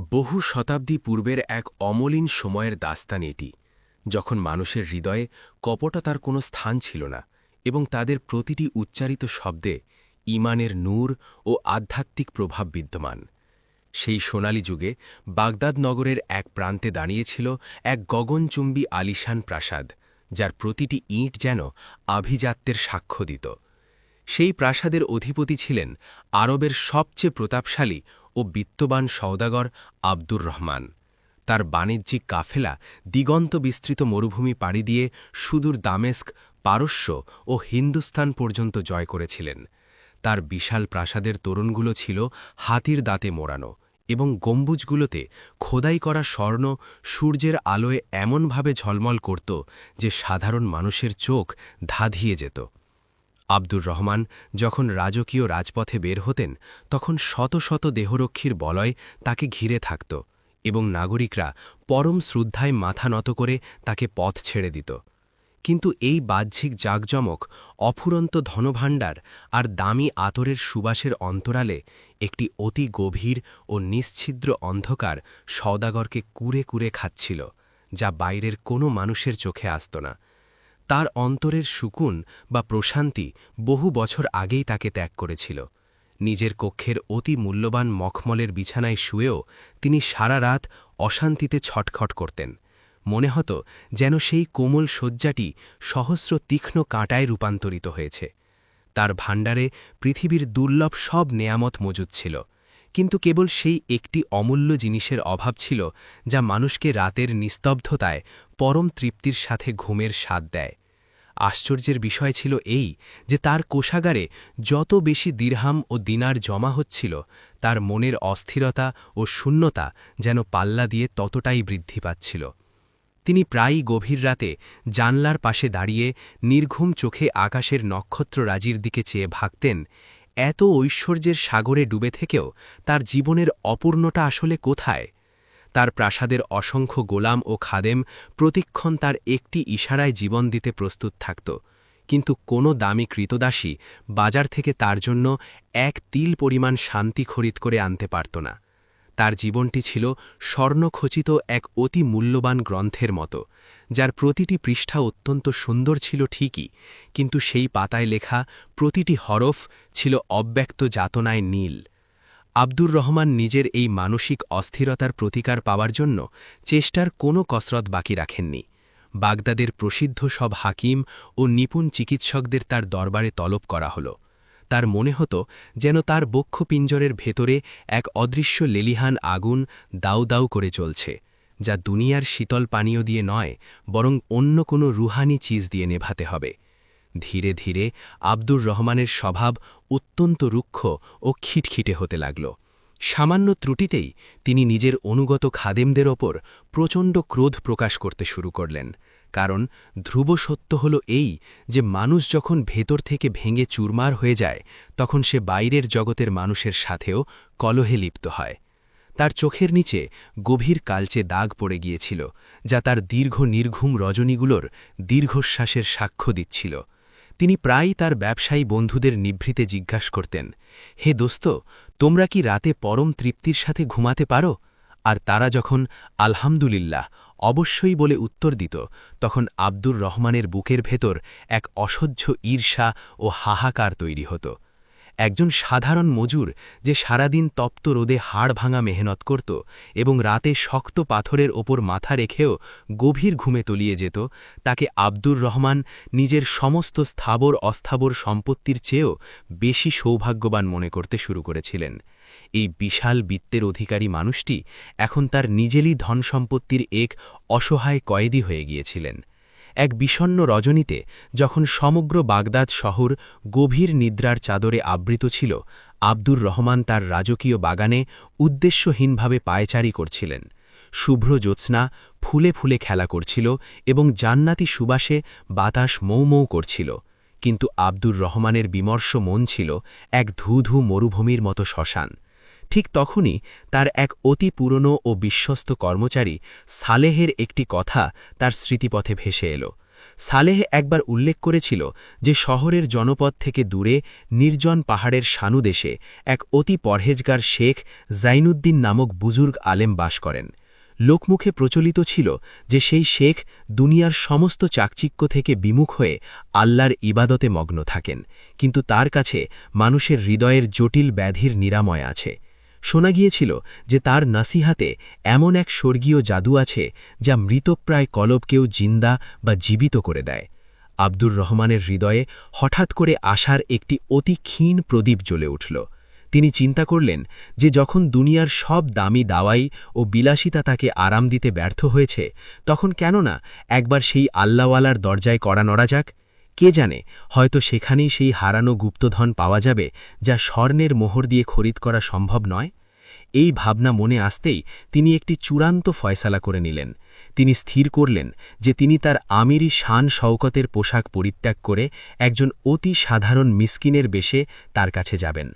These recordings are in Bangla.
বহু শতাব্দী পূর্বের এক অমলিন সময়ের দাস্তান এটি, যখন মানুষের হৃদয়ে কপটতার কোনো স্থান ছিল না এবং তাদের প্রতিটি উচ্চারিত শব্দে ঈমানের নূর ও আধ্যাত্মিক প্রভাব বিদ্যমান। সেই সোনালী যুগে বাগদাদ নগরের এক প্রান্তে দাঁড়িয়েছিল এক গগনচুম্বী আলিশান প্রাসাদ, যার প্রতিটি ইঁট যেন আভিজাত্যের সাক্ষ্য দিত। সেই প্রাসাদের অধিপতি ছিলেন আরবের সবচেয়ে প্রতাপশালী ও বিত্তবান সওদাগর আব্দুর রহমান। তার বাণিজ্যিক কাফেলা দিগন্ত বিস্তৃত মরুভূমি পাড়ি দিয়ে সুদূর দামেস্ক, পারস্য ও হিন্দুস্তান পর্যন্ত জয় করেছিলেন। তার বিশাল প্রাসাদের তোরণগুলো ছিল হাতির দাঁতে মোড়ানো এবং গম্বুজগুলোতে খোদাই করা স্বর্ণ সূর্যের আলোয় এমনভাবে ঝলমল করত যে সাধারণ মানুষের চোখ ধাঁধিয়ে যেত। আব্দুর রহমান যখন রাজকীয় রাজপথে বের হতেন, তখন শত শত দেহরক্ষীর বলয় তাকে ঘিরে থাকত এবং নাগরিকরা পরম শ্রদ্ধায় মাথা নত করে তাকে পথ ছেড়ে দিত। কিন্তু এই বাহ্যিক জাঁকজমক, অফুরন্ত ধনভাণ্ডার আর দামি আতরের সুবাসের অন্তরালে একটি অতি গভীর ও নিশ্ছিদ্র অন্ধকার সওদাগরকে কুরে কুরে খাচ্ছিল, যা বাইরের কোনো মানুষের চোখে আসত না। তার অন্তরের সুকুন বা প্রশান্তি বহু বছর আগেই তাকে ত্যাগ করেছিল। নিজের কক্ষের অতি মূল্যবান মখমলের বিছানায় শুয়েও তিনি সারা রাত অশান্তিতে ছটখট করতেন। মনে হতো যেন সেই কোমল শয্যাটি সহস্র তীক্ষ্ণ কাঁটায় রূপান্তরিত হয়েছে। তার ভাণ্ডারে পৃথিবীর দুর্লভ সব নেয়ামত মজুদ ছিল, কিন্তু কেবল সেই একটি অমূল্য জিনিসের অভাব ছিল, যা মানুষকে রাতের নিস্তব্ধতায় পরম তৃপ্তির সাথে ঘুমের স্বাদ দেয়। আশ্চর্যের বিষয় ছিল এই যে তার কোষাগারে যত বেশি দিরহাম ও দিনার জমা হচ্ছিল, তার মনের অস্থিরতা ও শূন্যতা যেন পাল্লা দিয়ে ততটাই বৃদ্ধি পাচ্ছিল। তিনি প্রায়ই গভীর রাতে জানলার পাশে দাঁড়িয়ে নির্ঘুম চোখে আকাশের নক্ষত্ররাজির দিকে চেয়ে ভাবতেন, এত ঐশ্বর্যের সাগরে ডুবে থেকেও তার জীবনের অপূর্ণতা আসলে কোথায়। তার প্রাসাদের অসংখ্য গোলাম ও খাদেম প্রতিক্ষণ তার একটি ইশারায় জীবন দিতে প্রস্তুত থাকত, কিন্তু কোনো দামি কৃতদাসী বাজার থেকে তার জন্য এক তিল পরিমাণ শান্তি খরিদ করে আনতে পারত না। তার জীবনটি ছিল স্বর্ণখচিত এক অতি মূল্যবান গ্রন্থের মতো, যার প্রতিটি পৃষ্ঠা অত্যন্ত সুন্দর ছিল ঠিকই, কিন্তু সেই পাতায় লেখা প্রতিটি হরফ ছিল অব্যক্ত যাতনায় নীল। আব্দুর রহমান নিজের এই মানসিক অস্থিরতার প্রতিকার পাওয়ার জন্য চেষ্টার কোনো কসরত বাকি রাখেননি। বাগদাদের প্রসিদ্ধ সব হাকিম ও নিপুণ চিকিৎসকদের তার দরবারে তলব করা হল। তার মনে হতো যেন তার বক্ষপিঞ্জরের ভেতরে এক অদৃশ্য লেলিহান আগুন দাউ দাউ করে চলছে, যা দুনিয়ার শীতল পানীয় দিয়ে নয়, বরং অন্য কোনো রুহানি চিজ দিয়ে নেভাতে হবে। ধীরে ধীরে আব্দুর রহমানের স্বভাব অত্যন্ত রুক্ষ ও খিটখিটে হতে লাগল। সামান্য ত্রুটিতেই তিনি নিজের অনুগত খাদেমদের ওপর প্রচণ্ড ক্রোধ প্রকাশ করতে শুরু করলেন, কারণ ধ্রুব সত্য হল এই যে মানুষ যখন ভেতর থেকে ভেঙে চুরমার হয়ে যায়, তখন সে বাইরের জগতের মানুষের সাথেও কলহে লিপ্ত হয়। তার চোখের নিচে গভীর কালচে দাগ পড়ে গিয়েছিল, যা তার দীর্ঘ নির্ঘুম রজনীগুলোর দীর্ঘশ্বাসের সাক্ষ্য দিচ্ছিল। তিনি প্রায়ই তার ব্যবসায়ী বন্ধুদের নিভৃতে জিজ্ঞাসা করতেন, হে দোস্ত, তোমরা কি রাতে পরম তৃপ্তির সাথে ঘুমাতে পারো? আর তারা যখন আলহামদুলিল্লাহ, অবশ্যই বলে উত্তর দিত, তখন আব্দুর রহমানের বুকের ভেতর এক অসহ্য ঈর্ষা ও হাহাকার তৈরি হতো। একজন সাধারণ মজুর যে সারাদিন তপ্ত রোদে হাড় ভাঙা মেহনত করত এবং রাতে শক্ত পাথরের ওপর মাথা রেখেও গভীর ঘুমে তলিয়ে যেত, তাকে আব্দুর রহমান নিজের সমস্ত স্থাবর অস্থাবর সম্পত্তির চেয়েও বেশি সৌভাগ্যবান মনে করতে শুরু করেছিলেন। এই বিশাল বিত্তের অধিকারী মানুষটি এখন তার নিজেরই ধনসম্পত্তির এক অসহায় কয়েদি হয়ে গিয়েছিলেন। এক বিষণ্ণ রজনীতে, যখন সমগ্র বাগদাদ শহর গভীর নিদ্রার চাদরে আবৃত ছিল, আব্দুর রহমান তার রাজকীয় বাগানে উদ্দেশ্যহীনভাবে পায়চারি করছিলেন। শুভ্র জ্যোৎস্না ফুলে ফুলে খেলা করছিল এবং জান্নাতি সুবাসে বাতাস মৌ মৌ করছিল, কিন্তু আব্দুর রহমানের বিমর্ষ মন ছিল এক ধূ ধূ মরুভূমির মতো শ্মশান। ঠিক তখনই তার এক অতি পুরনো ও বিশ্বস্ত কর্মচারী সালেহের একটি কথা তার স্মৃতিপথে ভেসে এল। সালেহ একবার উল্লেখ করেছিল যে শহরের জনপদ থেকে দূরে নির্জন পাহাড়ের সানুদেশে এক অতি পরহেজগার শেখ জাইনুদ্দিন নামক বুজুর্গ আলেম বাস করেন। লোকমুখে প্রচলিত ছিল যে সেই শেখ দুনিয়ার সমস্ত চাকচিক্য থেকে বিমুখ হয়ে আল্লাহর ইবাদতে মগ্ন থাকেন, কিন্তু তার কাছে মানুষের হৃদয়ের জটিল ব্যাধির নিরাময় আছে। শোনা গিয়েছিল যে তার নাসিহাতে এমন এক স্বর্গীয় জাদু আছে যা মৃতপ্রায় কলবকেও জিন্দা বা জীবিত করে দেয়। আব্দুর রহমানের হৃদয়ে হঠাৎ করে আশার একটি অতি ক্ষীণ প্রদীপ জ্বলে উঠল। তিনি চিন্তা করলেন যে যখন দুনিয়ার সব দামি দাওয়াই ও বিলাসিতা তাকে আরাম দিতে ব্যর্থ হয়েছে, তখন কেন না একবার সেই আল্লাহওয়ালার দরজায় কড়া নড়া যাক। কে জানে, হয়তো সেখানেই সেই হারানো গুপ্তধন পাওয়া যাবে যা স্বর্ণের মোহর দিয়ে খরিদ করা সম্ভব নয়। এই ভাবনা মনে আসতেই তিনি একটি চূড়ান্ত ফয়সালা করে নিলেন। তিনি স্থির করলেন যে তিনি তার আমিরি শান শওকতের পোশাক পরিত্যাগ করে একজন অতি সাধারণ মিসকিনের বেশে তার কাছে যাবেন,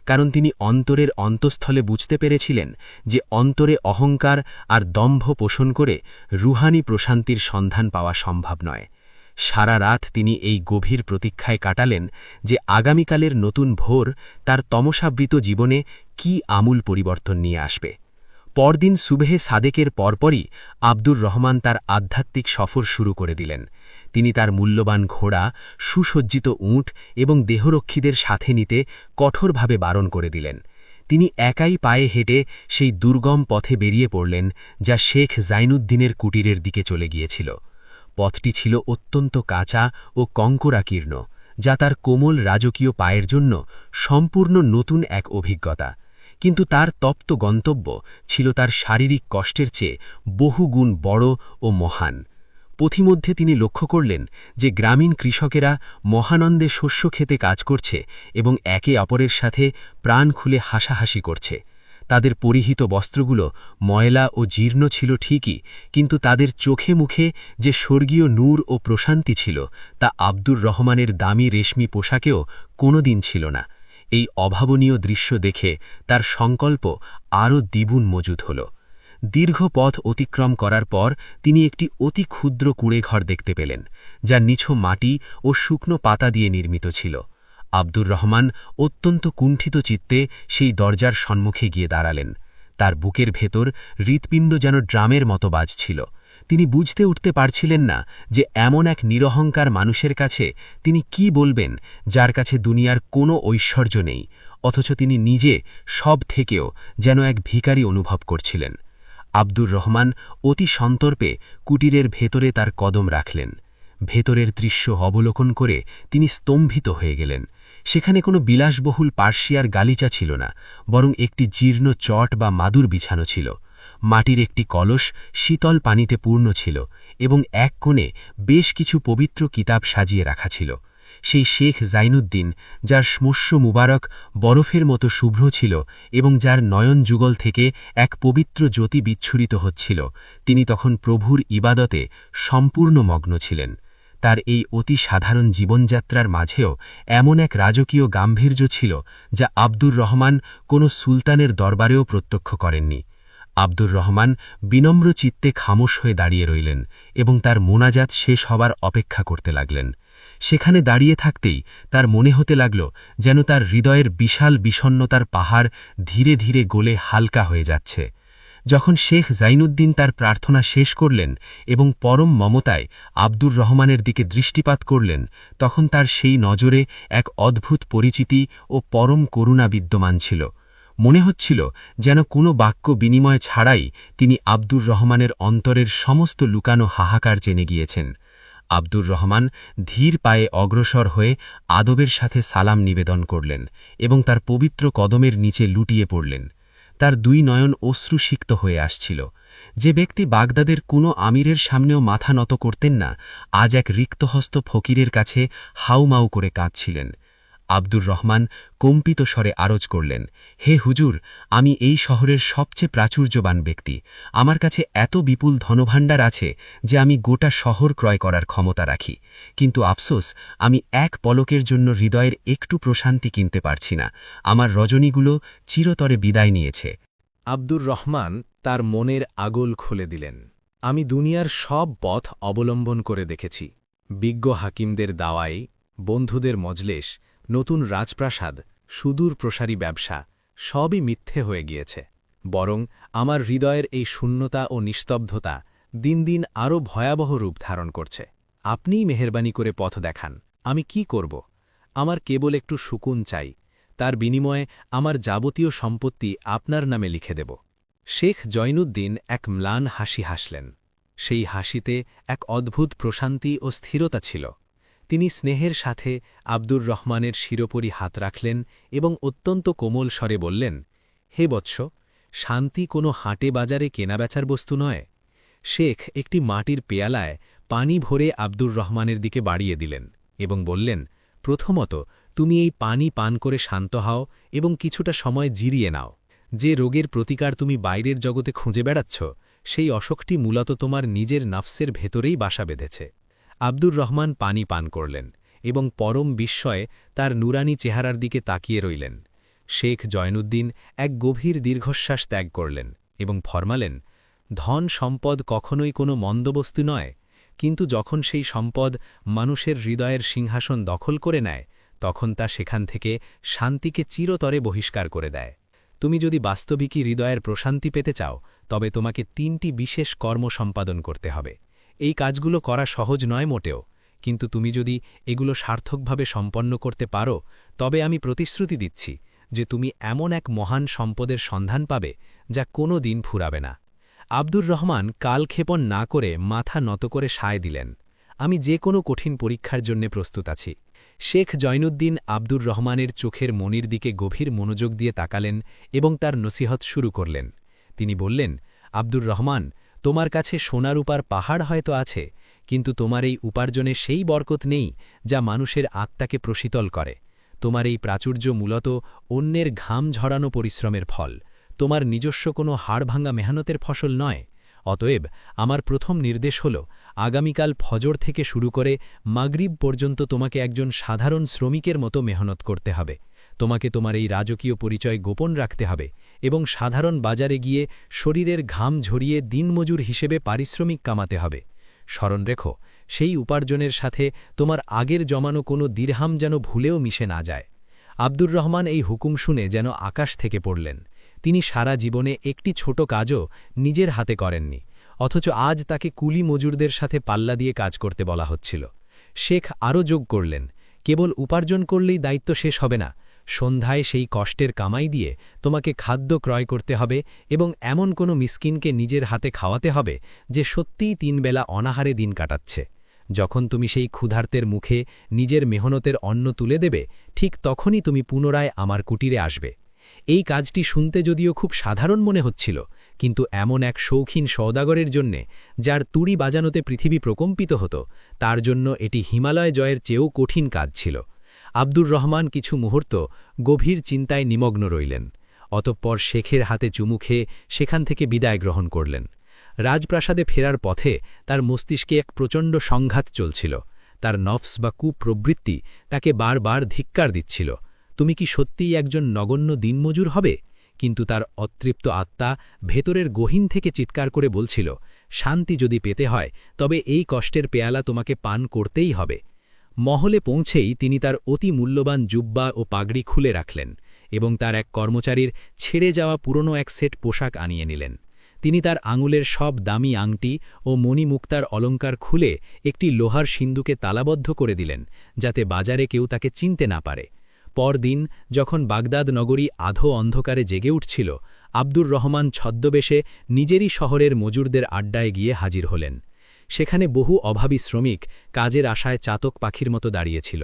কারণ তিনি অন্তরের অন্তঃস্থলে বুঝতে পেরেছিলেন যে অন্তরে অহংকার আর দম্ভ পোষণ করে রুহানি প্রশান্তির সন্ধান পাওয়া সম্ভব নয়। সারা রাত তিনি এই গভীর প্রতীক্ষায় কাটালেন যে আগামীকালের নতুন ভোর তার তমসাবৃত জীবনে কি আমূল পরিবর্তন নিয়ে আসবে। পরদিন সুবহে সাদেকের পরপরই আব্দুর রহমান তার আধ্যাত্মিক সফর শুরু করে দিলেন। তিনি তার মূল্যবান ঘোড়া, সুসজ্জিত উট এবং দেহরক্ষীদের সাথে নিতে কঠোরভাবে বারণ করে দিলেন। তিনি একাই পায়ে হেঁটে সেই দুর্গম পথে বেরিয়ে পড়লেন যা শেখ জাইনুদ্দিনের কুটিরের দিকে চলে গিয়েছিল। পথটি ছিল অত্যন্ত কাঁচা ও কঙ্করাকীর্ণ, যা তার কোমল রাজকীয় পায়ের জন্য সম্পূর্ণ নতুন এক অভিজ্ঞতা। কিন্তু তার তপ্ত গন্তব্য ছিল তার শারীরিক কষ্টের চেয়ে বহুগুণ বড় ও মহান। পথিমধ্যে তিনি লক্ষ্য করলেন যে গ্রামীণ কৃষকেরা মহানন্দে শস্য খেতে কাজ করছে এবং একে অপরের সাথে প্রাণ খুলে হাসাহাসি করছে। তাদের পরিহিত বস্ত্রগুলো ময়লা ও জীর্ণ ছিল ঠিকই, কিন্তু তাদের চোখে মুখে যে স্বর্গীয় নূর ও প্রশান্তি ছিল তা আব্দুর রহমানের দামি রেশমি পোশাকেও কোনোদিন ছিল না। এই অভাবনীয় দৃশ্য দেখে তার সংকল্প আরও দ্বিগুণ মজুদ হল। দীর্ঘ পথ অতিক্রম করার পর তিনি একটি অতি ক্ষুদ্র কুঁড়েঘর দেখতে পেলেন, যা নিছু মাটি ও শুকনো পাতা দিয়ে নির্মিত ছিল। আব্দুর রহমান অত্যন্ত কুণ্ঠিত চিত্তে সেই দরজার সম্মুখে গিয়ে দাঁড়ালেন। তার বুকের ভেতর হৃৎপিণ্ড যেন ড্রামের মতো বাজছিল। তিনি বুঝতে উঠতে পারছিলেন না যে এমন এক নিরহংকার মানুষের কাছে তিনি কি বলবেন, যার কাছে দুনিয়ার কোনো ঐশ্বর্য নেই, অথচ তিনি নিজে সব থেকেও যেন এক ভিখারি অনুভব করছিলেন। আব্দুর রহমান অতি সন্তর্পে কুটিরের ভেতরে তার কদম রাখলেন। ভেতরের দৃশ্য অবলোকন করে তিনি স্তম্ভিত হয়ে গেলেন। সেখানে কোনো বিলাসবহুল পার্সিয়ার গালিচা ছিল না, বরং একটি জীর্ণ চট বা মাদুর বিছানো ছিল। মাটির একটি কলস শীতল পানিতে পূর্ণ ছিল এবং এক কোণে বেশ কিছু পবিত্র কিতাব সাজিয়ে রাখা ছিল। সেই শেখ জাইনুদ্দিন, যার শ্মশ্য মুবারক বরফের মতো শুভ্র ছিল এবং যার নয়ন যুগল থেকে এক পবিত্র জ্যোতি বিচ্ছুরিত হচ্ছিল, তিনি তখন প্রভুর ইবাদতে সম্পূর্ণ মগ্ন ছিলেন। তার এই অতি সাধারণ জীবনযাত্রার মাঝেও এমন এক রাজকীয় গাম্ভীর্য ছিল যা আব্দুর রহমান কোনো সুলতানের দরবারেও প্রত্যক্ষ করেননি। আব্দুর রহমান বিনম্র চিত্তে খামোশ হয়ে দাঁড়িয়ে রইলেন এবং তার মোনাজাত শেষ হবার অপেক্ষা করতে লাগলেন। সেখানে দাঁড়িয়ে থাকতেই তার মনে হতে লাগল যেন তার হৃদয়ের বিশাল বিষণ্ণতার পাহাড় ধীরে ধীরে গলে হালকা হয়ে যাচ্ছে। যখন শেখ জাইনুদ্দিন তার প্রার্থনা শেষ করলেন এবং পরম মমতায় আব্দুর রহমানের দিকে দৃষ্টিপাত করলেন, তখন তার সেই নজরে এক অদ্ভুত পরিচিতি ও পরম করুণা বিদ্যমান ছিল। মনে হচ্ছিল যেন কোনো বাক্য বিনিময় ছাড়াই তিনি আব্দুর রহমানের অন্তরের সমস্ত লুকানো হাহাকার জেনে গিয়েছেন। আব্দুর রহমান ধীর পায়ে অগ্রসর হয়ে আদবের সাথে সালাম নিবেদন করলেন এবং তার পবিত্র কদমের নিচে লুটিয়ে পড়লেন। তার দুই নয়ন অশ্রুসিক্ত হয়ে আসছিল। যে ব্যক্তি বাগদাদের কোনো আমিরের সামনেও মাথা নত করতেন না, আজ এক রিক্তহস্ত ফকিরের কাছে হাউমাউ করে কাঁদছিলেন। আব্দুর রহমান কম্পিত স্বরে আরজ করলেন, হে হুজুর, আমি এই শহরের সবচেয়ে প্রাচুর্যবান ব্যক্তি। আমার কাছে এত বিপুল ধনভাণ্ডার আছে যে আমি গোটা শহর ক্রয় করার ক্ষমতা রাখি, কিন্তু আফসোস আমি এক পলকের জন্য হৃদয়ের একটু প্রশান্তি কিনতে পারছি না। আমার রজনীগুলো চিরতরে বিদায় নিয়েছে। আব্দুর রহমান তার মনের আগল খুলে দিলেন। আমি দুনিয়ার সব পথ অবলম্বন করে দেখেছি, বিজ্ঞ হাকিমদের দাওয়াই, বন্ধুদের মজলেস, নতুন রাজপ্রাসাদ, সুদূর প্রসারী ব্যবসা সবই মিথ্যে হয়ে গিয়েছে। বরং আমার হৃদয়ের এই শূন্যতা ও নিস্তব্ধতা দিন দিন আরও ভয়াবহ রূপ ধারণ করছে। আপনিই মেহেরবানি করে পথ দেখান। আমি কি করব? আমার কেবল একটু সুকুন চাই, তার বিনিময়ে আমার যাবতীয় সম্পত্তি আপনার নামে লিখে দেব। শেখ জয়নুদ্দিন এক ম্লান হাসি হাসলেন। সেই হাসিতে এক অদ্ভুত প্রশান্তি ও স্থিরতা ছিল। তিনি স্নেহের সাথে আব্দুর রহমানের শিরোপরি হাত রাখলেন এবং অত্যন্ত কোমল স্বরে বললেন, হে বৎস, শান্তি কোনো হাটে বাজারে কেনাবেচার বস্তু নয়। শেখ একটি মাটির পেয়ালায় পানি ভরে আব্দুর রহমানের দিকে বাড়িয়ে দিলেন এবং বললেন, প্রথমত তুমি এই পানি পান করে শান্ত হও এবং কিছুটা সময় জিরিয়ে নাও। যে রোগের প্রতিকার তুমি বাইরের জগতে খুঁজে বেড়াচ্ছ, সেই অসুখটি মূলত তোমার নিজের নফসের ভেতরেই বাসা বেঁধেছে। আব্দুর রহমান পানি পান করলেন এবং পরম বিস্ময়ে তার নুরানি চেহারার দিকে তাকিয়ে রইলেন। শেখ জয়নুদ্দিন এক গভীর দীর্ঘশ্বাস ত্যাগ করলেন এবং ফরমালেন, ধন সম্পদ কখনোই কোনো মন্দবস্তু নয়, কিন্তু যখন সেই সম্পদ মানুষের হৃদয়ের সিংহাসন দখল করে নেয়, তখন তা সেখান থেকে শান্তিকে চিরতরে বহিষ্কার করে দেয়। তুমি যদি বাস্তবিকই হৃদয়ের প্রশান্তি পেতে চাও, তবে তোমাকে ৩টি বিশেষ কর্ম সম্পাদন করতে হবে। এই কাজগুলো করা সহজ নয় মোটেও, কিন্তু তুমি যদি এগুলো সার্থকভাবে সম্পন্ন করতে পারো, তবে আমি প্রতিশ্রুতি দিচ্ছি যে তুমি এমন এক মহান সম্পদের সন্ধান পাবে যা কোনো দিন ফুরাবে না। আব্দুর রহমান কালক্ষেপণ না করে মাথা নত করে সায় দিলেন, আমি যে কোনো কঠিন পরীক্ষার জন্য প্রস্তুত আছি। শেখ জয়নুদ্দিন আব্দুর রহমানের চোখের মনির দিকে গভীর মনোযোগ দিয়ে তাকালেন এবং তার নসিহত শুরু করলেন। তিনি বললেন, আব্দুর রহমান, তোমার কাছে সোনারূপার পাহাড় হয়তো আছে, কিন্তু তোমার এই উপার্জনে সেই বরকত নেই যা মানুষের আত্মাকে প্রশীতল করে। তোমার এই প্রাচুর্য মূলত অন্যের ঘাম ঝরানো পরিশ্রমের ফল, তোমার নিজস্ব কোনো হাড়ভাঙা মেহনতের ফসল নয়। অতএব আমার প্রথম নির্দেশ হল, আগামীকাল ফজর থেকে শুরু করে মাগরিব পর্যন্ত তোমাকে একজন সাধারণ শ্রমিকের মতো মেহনত করতে হবে। তোমাকে তোমার এই রাজকীয় পরিচয় গোপন রাখতে হবে এবং সাধারণ বাজারে গিয়ে শরীরের ঘাম ঝরিয়ে দিনমজুর হিসেবে পারিশ্রমিক কামাতে হবে। স্মরণ রেখো, সেই উপার্জনের সাথে তোমার আগের জমানো কোনো দিরহাম যেন ভুলেও মিশে না যায়। আব্দুর রহমান এই হুকুম শুনে যেন আকাশ থেকে পড়লেন। তিনি সারা জীবনে একটি ছোট কাজও নিজের হাতে করেননি, অথচ আজ তাকে কুলি মজুরদের সাথে পাল্লা দিয়ে কাজ করতে বলা হচ্ছিল। শেখ আরও যোগ করলেন, কেবল উপার্জন করলেই দায়িত্ব শেষ হবে না। সন্ধ্যায় সেই কষ্টের কামাই দিয়ে তোমাকে খাদ্য ক্রয় করতে হবে এবং এমন কোনো মিসকিনকে নিজের হাতে খাওয়াতে হবে যে সত্যিই ৩ বেলা অনাহারে দিন কাটাচ্ছে। যখন তুমি সেই ক্ষুধার্তের মুখে নিজের মেহনতের অন্ন তুলে দেবে, ঠিক তখনই তুমি পুনরায় আমার কুটিরে আসবে। এই কাজটি শুনতে যদিও খুব সাধারণ মনে হচ্ছিল, কিন্তু এমন এক শৌখিন সওদাগরের জন্যে, যার তুড়ি বাজানোতে পৃথিবী প্রকম্পিত হতো, তার জন্য এটি হিমালয় জয়ের চেয়েও কঠিন কাজ ছিল। আব্দুর রহমান কিছু মুহূর্ত গভীর চিন্তায় নিমগ্ন রইলেন। অতঃপর শেখের হাতে চুমু খেয়ে সেখান থেকে বিদায় গ্রহণ করলেন। রাজপ্রাসাদে ফেরার পথে তার মস্তিষ্কে এক প্রচণ্ড সংঘাত চলছিল। তার নফস বা কুপ্রবৃত্তি তাকে বারবার ধিক্কার দিচ্ছিল, তুমি কি সত্যিই একজন নগণ্য দিনমজুর হবে? কিন্তু তার অতৃপ্ত আত্মা ভেতরের গহীন থেকে চিৎকার করে বলছিল, শান্তি যদি পেতে হয় তবে এই কষ্টের পেয়ালা তোমাকে পান করতেই হবে। মহলে পৌঁছেই তিনি তার অতি মূল্যবান জুব্বা ও পাগড়ি খুলে রাখলেন এবং তার এক কর্মচারীর ছেড়ে যাওয়া পুরনো এক সেট পোশাক আনিয়ে নিলেন। তিনি তার আঙুলের সব দামি আংটি ও মণিমুক্তার অলঙ্কার খুলে একটি লোহার সিন্ধুকে তালাবদ্ধ করে দিলেন, যাতে বাজারে কেউ তাকে চিনতে না পারে। পরদিন যখন বাগদাদ নগরী আধো অন্ধকারে জেগে উঠছিল, আব্দুর রহমান ছদ্মবেশে নিজেরই শহরের মজুরদের আড্ডায় গিয়ে হাজির হলেন। সেখানে বহু অভাবী শ্রমিক কাজের আশায় চাতক পাখির মতো দাঁড়িয়েছিল।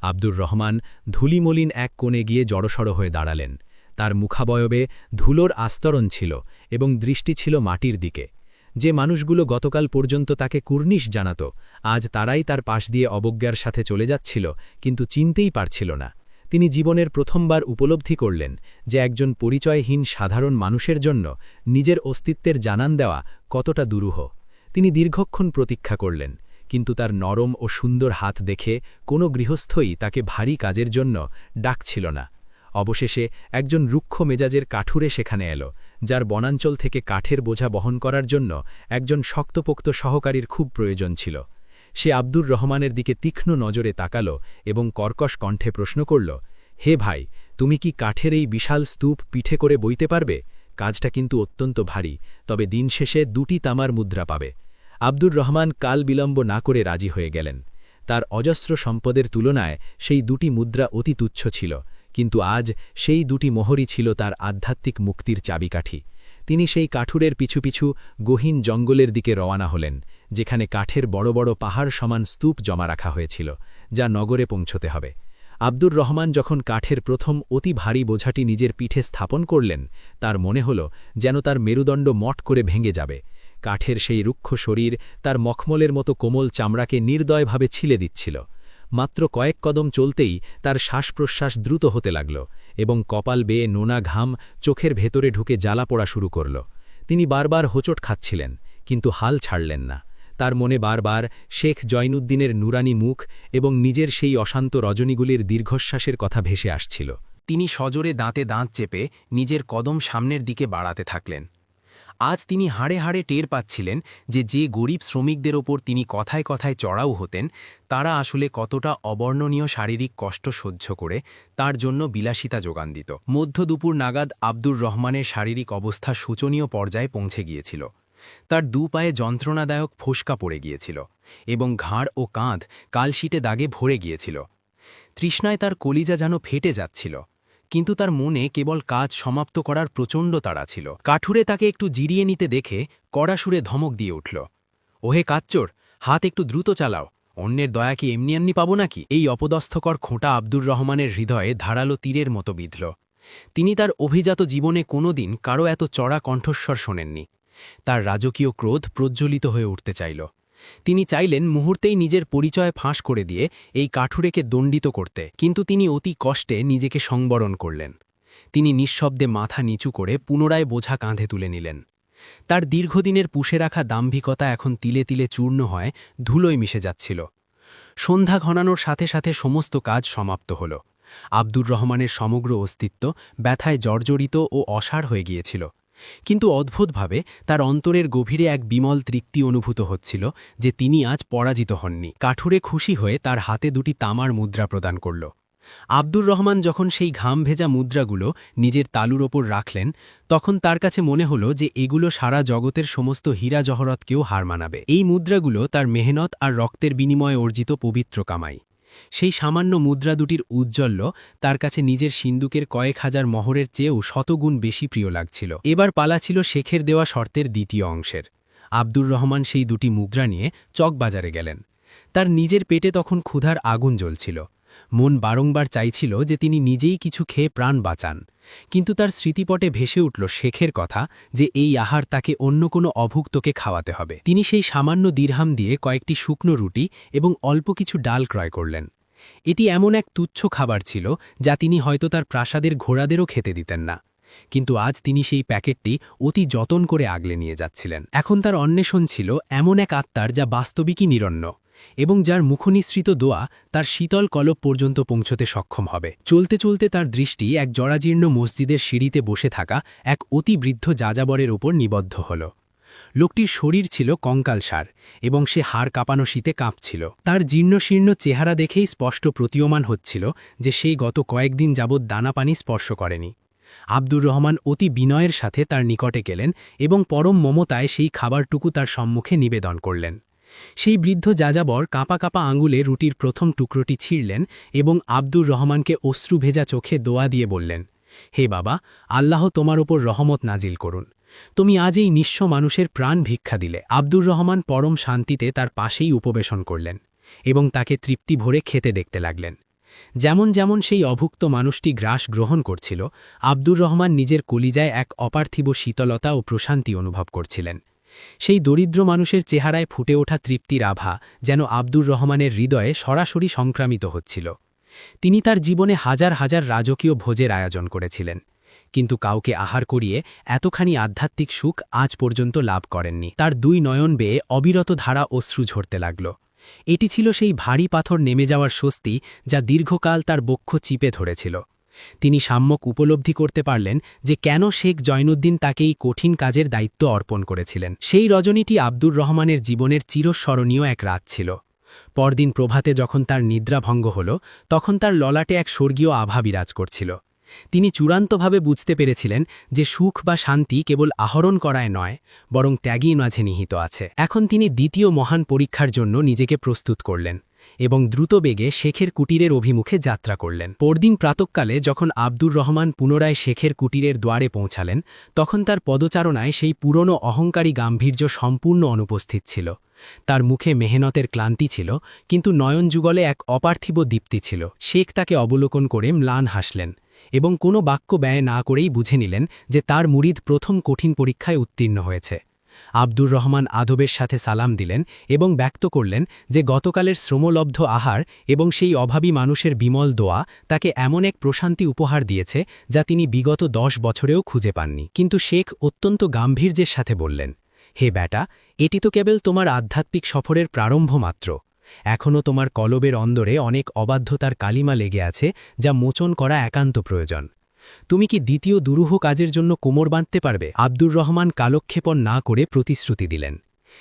আব্দুর রহমান ধূলিমলিন এক কোণে গিয়ে জড়সড় হয়ে দাঁড়ালেন। তার মুখাবয়বে ধুলোর আস্তরণ ছিল এবং দৃষ্টি ছিল মাটির দিকে। যে মানুষগুলো গতকাল পর্যন্ত তাকে কুর্নিশ জানাত, আজ তারাই তার পাশ দিয়ে অবজ্ঞার সাথে চলে যাচ্ছিল, কিন্তু চিনতেই পারছিল না। তিনি জীবনের প্রথমবার উপলব্ধি করলেন যে একজন পরিচয়হীন সাধারণ মানুষের জন্য নিজের অস্তিত্বের জানান দেওয়া কতটা দুরূহ। তিনি দীর্ঘক্ষণ প্রতীক্ষা করলেন, কিন্তু তার নরম ও সুন্দর হাত দেখে কোনো গৃহস্থই তাকে ভারী কাজের জন্য ডাকছিল না। অবশেষে একজন রুক্ষ মেজাজের কাঠুরে সেখানে এলো, যার বনাঞ্চল থেকে কাঠের বোঝা বহন করার জন্য একজন শক্তপোক্ত সহকারীর খুব প্রয়োজন ছিল। সে আব্দুর রহমানের দিকে তীক্ষ্ণ নজরে তাকাল এবং কর্কশ কণ্ঠে প্রশ্ন করল, হে ভাই, তুমি কি কাঠের এই বিশাল স্তূপ পিঠে করে বইতে পারবে? কাজটা কিন্তু অত্যন্ত ভারী, তবে দিন শেষে 2টি তামার মুদ্রা পাবে। আব্দুর রহমান কাল বিলম্ব না করে রাজি হয়ে গেলেন। তার অজস্র সম্পদের তুলনায় সেই 2টি মুদ্রা অতি তুচ্ছ ছিল, কিন্তু আজ সেই 2টি মোহরই ছিল তার আধ্যাত্মিক মুক্তির চাবিকাঠি। তিনি সেই কাঠুরের পিছু পিছু গহীন জঙ্গলের দিকে রওনা হলেন, যেখানে কাঠের বড় বড় পাহাড় সমান স্তূপ জমা রাখা হয়েছিল, যা নগরে পৌঁছতে হবে। আব্দুর রহমান যখন কাঠের প্রথম অতি ভারী বোঝাটি নিজের পিঠে স্থাপন করলেন, তার মনে হল যেন তার মেরুদণ্ড মট করে ভেঙে যাবে। কাঠের সেই রুক্ষ শরীর তার মখমলের মতো কোমল চামড়াকে নির্দয়ভাবে ছিলে দিচ্ছিল। মাত্র কয়েক কদম চলতেই তার শ্বাস-প্রশ্বাস দ্রুত হতে লাগল এবং কপাল বেয়ে নোনা ঘাম চোখের ভেতরে ঢুকে জ্বালা পোড়া শুরু করল। তিনি বারবার হোঁচট খাচ্ছিলেন, কিন্তু হাল ছাড়লেন না। তার মনে বারবার শেখ জয়নুদ্দিনের নুরানি মুখ এবং নিজের সেই অশান্ত রজনীগুলির দীর্ঘশ্বাসের কথা ভেসে আসছিল। তিনি সজোরে দাঁতে দাঁত চেপে নিজের কদম সামনের দিকে বাড়াতে থাকলেন। আজ তিনি হাড়ে হাড়ে টের পাচ্ছিলেন যে গরিব শ্রমিকদের ওপর তিনি কথায় কথায় চড়াও হতেন, তারা আসলে কতটা অবর্ণনীয় শারীরিক কষ্ট সহ্য করে তার জন্য বিলাসিতা যোগান দিত। মধ্য দুপুর নাগাদ আব্দুর রহমানের শারীরিক অবস্থা শোচনীয় পর্যায়ে পৌঁছে গিয়েছিল। তার 2 পায়ে যন্ত্রণাদায়ক ফোসকা পড়ে গিয়েছিল এবং ঘাড় ও কাঁধ কালশিটে দাগে ভরে গিয়েছিল। তৃষ্ণায় তার কলিজা যেন ফেটে যাচ্ছিল, কিন্তু তার মনে কেবল কাজ সমাপ্ত করার প্রচণ্ড তাড়া ছিল। কাঠুরে তাকে একটু জিরিয়ে নিতে দেখে কড়া সুরে ধমক দিয়ে উঠল, ওহে কাচ্চোর, হাত একটু দ্রুত চালাও, অন্যের দয়া কি এমনি এমনি পাবো নাকি? এই অপদস্থকর খোঁটা আব্দুর রহমানের হৃদয়ে ধারালো তীরের মতো বিঁধল। তিনি তার অভিজাত জীবনে কোনোদিন কারো এত চড়া কণ্ঠস্বর শোনেননি। তার রাজকীয় ক্রোধ প্রজ্বলিত হয়ে উঠতে চাইল। তিনি চাইলেন মুহূর্তেই নিজের পরিচয় ফাঁস করে দিয়ে এই কাঠুরেকে দণ্ডিত করতে, কিন্তু তিনি অতি কষ্টে নিজেকে সংবরণ করলেন। তিনি নিঃশব্দে মাথা নিচু করে পুনরায় বোঝা কাঁধে তুলে নিলেন। তার দীর্ঘদিনের পুষে রাখা দাম্ভিকতা এখন তিলে তিলে চূর্ণ হয় ধুলোয় মিশে যাচ্ছিল। সন্ধ্যা ঘনানোর সাথে সাথে সমস্ত কাজ সমাপ্ত হল। আব্দুর রহমানের সমগ্র অস্তিত্ব ব্যথায় জর্জরিত ও অসাড় হয়ে গিয়েছিল, কিন্তু অদ্ভুতভাবে তার অন্তরের গভীরে এক বিমল তৃপ্তি অনুভূত হচ্ছিল যে তিনি আজ পরাজিত হননি। কাঠুরে খুশি হয়ে তার হাতে 2টি তামার মুদ্রা প্রদান করল। আব্দুর রহমান যখন সেই ঘাম ভেজা মুদ্রাগুলো নিজের তালুর ওপর রাখলেন, তখন তার কাছে মনে হল যে এগুলো সারা জগতের সমস্ত হীরা জহরতকেও হার মানাবে। এই মুদ্রাগুলো তার মেহনত আর রক্তের বিনিময়ে অর্জিত পবিত্র কামাই। সেই সামান্য মুদ্রা 2টির উজ্জ্বল্য তার কাছে নিজের সিন্দুকের কয়েক হাজার মহরের চেয়েও শতগুণ বেশি প্রিয় লাগছিল। এবার পালা ছিল শেখের দেওয়া শর্তের দ্বিতীয় অংশের। আব্দুর রহমান সেই 2টি মুদ্রা নিয়ে চকবাজারে গেলেন। তার নিজের পেটে তখন ক্ষুধার আগুন জ্বলছিল। মন বারংবার চাইছিল যে তিনি নিজেই কিছু খেয়ে প্রাণ বাঁচান, কিন্তু তার স্মৃতিপটে ভেসে উঠল শেখের কথা যে এই আহার তাকে অন্য কোনো অভুক্তকে খাওয়াতে হবে। তিনি সেই সামান্য দিরহাম দিয়ে কয়েকটি শুকনো রুটি এবং অল্প কিছু ডাল ক্রয় করলেন। এটি এমন এক তুচ্ছ খাবার ছিল যা তিনি হয়তো তার প্রাসাদের ঘোড়াদেরও খেতে দিতেন না, কিন্তু আজ তিনি সেই প্যাকেটটি অতি যতন করে আগলে নিয়ে যাচ্ছিলেন। এখন তার অন্বেষণ ছিল এমন এক আত্মার যা বাস্তবিকই নিরন্ন এবং যার মুখনিসৃত দোয়া তার শীতল কলব পর্যন্ত পৌঁছতে সক্ষম হবে। চলতে চলতে তার দৃষ্টি এক জরাজীর্ণ মসজিদের সিঁড়িতে বসে থাকা এক অতি বৃদ্ধ যাযাবরের ওপর নিবদ্ধ হল। লোকটির শরীর ছিল কঙ্কালসার এবং সে হাড় কাঁপানো শীতে কাঁপছিল। তার জীর্ণশীর্ণ চেহারা দেখেই স্পষ্ট প্রতীয়মান হচ্ছিল যে সেই গত কয়েকদিন যাবৎ দানা পানি স্পর্শ করেনি। আব্দুর রহমান অতি বিনয়ের সাথে তার নিকটে গেলেন এবং পরম মমতায় সেই খাবারটুকু তার সম্মুখে নিবেদন করলেন। সেই বৃদ্ধ যাযাবর কাঁপা কাঁপা আঙুলে রুটির প্রথম টুকরোটি ছিঁড়লেন এবং আব্দুর রহমানকে অশ্রু ভেজা চোখে দোয়া দিয়ে বললেন, হে বাবা, আল্লাহ তোমার ওপর রহমত নাজিল করুন। তুমি আজ এই নিঃস্ব মানুষের প্রাণ ভিক্ষা দিলে। আব্দুর রহমান পরম শান্তিতে তার পাশেই উপবেশন করলেন এবং তাকে তৃপ্তি ভরে খেতে দেখতে লাগলেন। যেমন যেমন সেই অভুক্ত মানুষটি গ্রাস গ্রহণ করছিল, আব্দুর রহমান নিজের কলিজায় এক অপার্থিব শীতলতা ও প্রশান্তি অনুভব করছিলেন। সেই দরিদ্র মানুষের চেহারায় ফুটে ওঠা তৃপ্তির আভা যেন আব্দুর রহমানের হৃদয়ে সরাসরি সংক্রামিত হচ্ছিল। তিনি তার জীবনে হাজার হাজার রাজকীয় ভোজের আয়োজন করেছিলেন, কিন্তু কাউকে আহার করিয়ে এতখানি আধ্যাত্মিক সুখ আজ পর্যন্ত লাভ করেননি। তার 2 নয়ন বেয়ে অবিরত ধারা অশ্রু ঝরতে লাগল। এটি ছিল সেই ভারী পাথর নেমে যাওয়ার স্বস্তি যা দীর্ঘকাল তার বক্ষ চিপে ধরেছিল। তিনি সাম্যক উপলব্ধি করতে পারলেন যে কেন শেখ জয়নুদ্দিন তাকে এই কঠিন কাজের দায়িত্ব অর্পণ করেছিলেন। সেই রজনীটি আব্দুর রহমানের জীবনের চিরস্মরণীয় এক রাত ছিল। পরদিন প্রভাতে যখন তার নিদ্রা ভঙ্গ হল তখন তার ললাটে এক স্বর্গীয় আভা বিরাজ করছিল। তিনি চূড়ান্তভাবে বুঝতে পেরেছিলেন যে সুখ বা শান্তি কেবল আহরণ করায় নয়, বরং ত্যাগীর মাঝে নিহিত আছে। এখন তিনি দ্বিতীয় মহান পরীক্ষার জন্য নিজেকে প্রস্তুত করলেন এবং দ্রুত বেগে শেখের কুটিরের অভিমুখে যাত্রা করলেন। পরদিন প্রাতঃকালে যখন আব্দুর রহমান পুনরায় শেখের কুটিরের দ্বারে পৌঁছালেন, তখন তার পদচারণায় সেই পুরনো অহংকারী গাম্ভীর্য সম্পূর্ণ অনুপস্থিত ছিল। তার মুখে মেহনতের ক্লান্তি ছিল, কিন্তু নয়নযুগলে এক অপার্থিব দীপ্তি ছিল। শেখ তাকে অবলোকন করে ম্লান হাসলেন এবং কোনো বাক্য ব্যয় না করেই বুঝে নিলেন যে তার মুরিদ প্রথম কঠিন পরীক্ষায় উত্তীর্ণ হয়েছে। আব্দুর রহমান আদবের সাথে সালাম দিলেন এবং ব্যক্ত করলেন যে গতকালের শ্রমলব্ধ আহার এবং সেই অভাবী মানুষের বিমল দোয়া তাকে এমন এক প্রশান্তি উপহার দিয়েছে যা তিনি বিগত 10 বছরেও খুঁজে পাননি। কিন্তু শেখ অত্যন্ত গাম্ভীর্যের সাথে বললেন, হে বেটা, এটি তো কেবল তোমার আধ্যাত্মিক সফরের প্রারম্ভ মাত্র। এখনও তোমার কলবের অন্দরে অনেক অবাধ্যতার কালিমা লেগে আছে, যা মোচন করা একান্ত প্রয়োজন। তুমি কি দ্বিতীয় দুরূহ কাজের জন্য কোমর বাঁধতে পারবে? আব্দুর রহমান কালক্ষেপণ না করে প্রতিশ্রুতি দিলেন।